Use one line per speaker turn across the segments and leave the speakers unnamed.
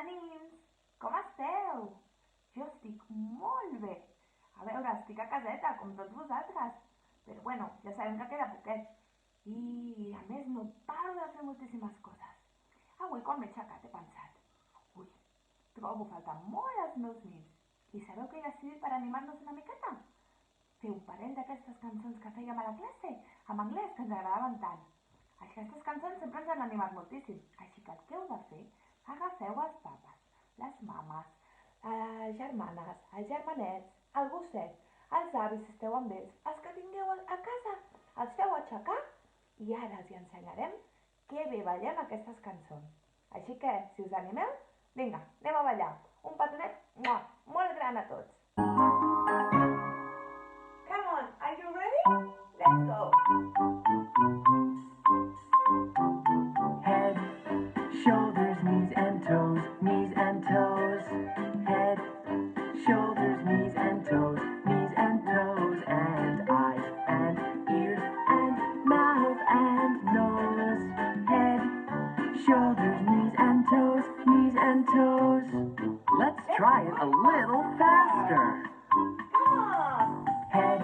nins! Com esteu? Jo estic molt bé. A veure, estic a caseta, com tots vosaltres. Però bueno, ja sabem que queda poquet. I a més no paro de fer moltíssimes coses. Avui quan m'he aixecat he pensat, ui, trobo faltar molt als meus nins. I sabeu què he decidit per animar-nos una miqueta? Fer un parell d'aquestes cançons que fèiem a la classe, en anglès, que ens agradaven tant. Aquestes cançons sempre ens han animat moltíssim, així que el que heu de fer, agafeu els papes, les mames, les germanes, els germanets, el gosset, els avis si esteu amb ells, els que tingueu a casa, els feu aixecar i ara els ensenyarem que bé ballem aquestes cançons. Així que, si us animeu, vinga, anem a ballar. Un petonet molt gran a tots. Come on, are you ready? Let's go!
Head, shoulders, knees and toes, knees and toes. Head, shoulders, knees and toes, knees and toes. And eyes and ears and mouth and nose. Head, shoulders, knees and toes, knees and toes. Let's try it a little faster.
Come on!
Head,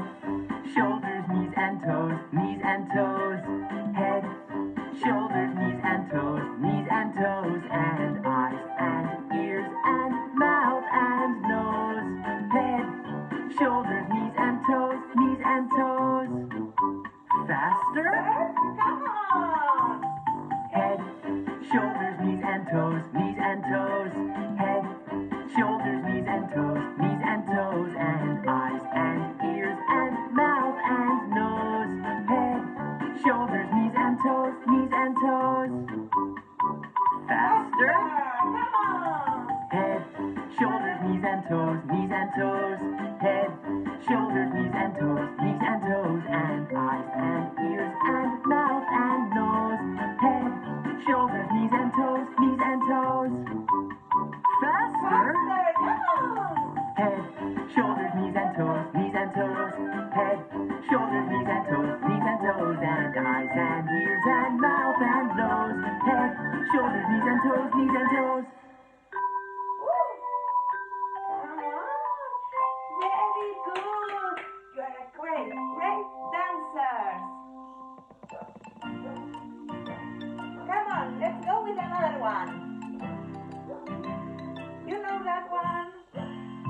shoulders, knees and toes, knees and toes. Head, shoulders, knees and toes, knees and toes. And eyes and ears and mouth and nose. Head, shoulders, knees and toes, knees and toes. Faster?
Come on!
Head, shoulders, knees and toes, knees and toes. Head, shoulders, knees and toes, knees and toes. And eyes and ears and mouth and nose. Head, shoulders, knees and toes, knees and toes. Faster?
Come on!
Head, shoulders, knees and toes, knees and toes. Head, shoulders, knees and toes, knees and toes. And eyes and ears and mouth and nose. Head, shoulders, knees and toes, knees and toes. Faster?
Come on!
Head, shoulders, knees and toes, knees and toes. Head, shoulders, knees and toes, knees and toes. And eyes and ears and mouth and nose. Head, shoulders, knees and toes, knees and toes.
Woo! Come on! Very good! You are a great dancers! Come on, let's go with another one. You know that one?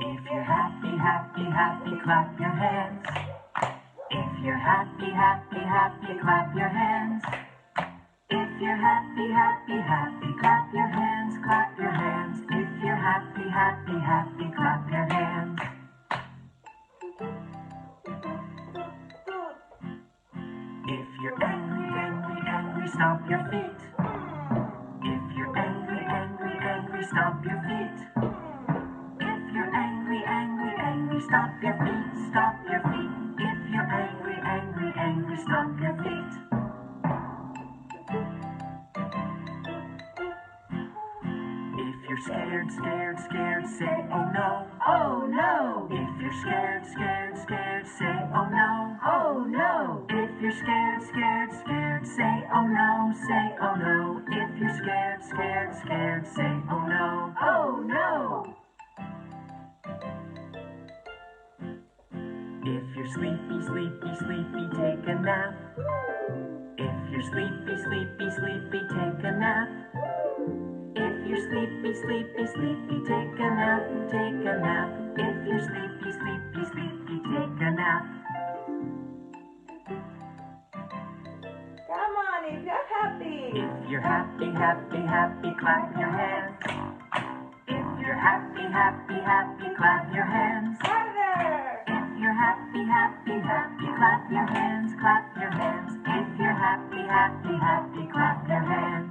If you're happy, happy, happy, clap your hands. If you're happy, happy, happy, clap your hands. If you're happy, happy, happy, clap your hands, clap your hands. If you're happy, happy, happy, clap your hands. If you're angry, angry, angry, stomp your feet. If you're angry, angry, angry, stomp your feet. If you're angry, angry, angry, stomp your feet, stomp your feet. If you're angry, angry, angry, stomp your feet. If you're scared, scared, scared, say oh no, oh no. If you're scared, scared, scared, say oh no, oh no. If you're scared, scared, scared, say oh no, say oh no. If you're scared, scared, scared, say oh no, oh no. If you're sleepy, sleepy, sleepy, take a nap. If you're sleepy, sleepy, sleepy, take a nap. If you're sleepy, sleepy, sleepy, take a nap, take a nap. If you're sleepy, sleepy, sleepy, take a nap.
Come on, if you're happy!
If you're happy, happy, happy, clap your hands. If you're happy, happy, happy, clap your hands.
Harder!
If you're happy, happy, happy, clap your hands, clap your hands. If you're happy, happy, happy, clap your hands.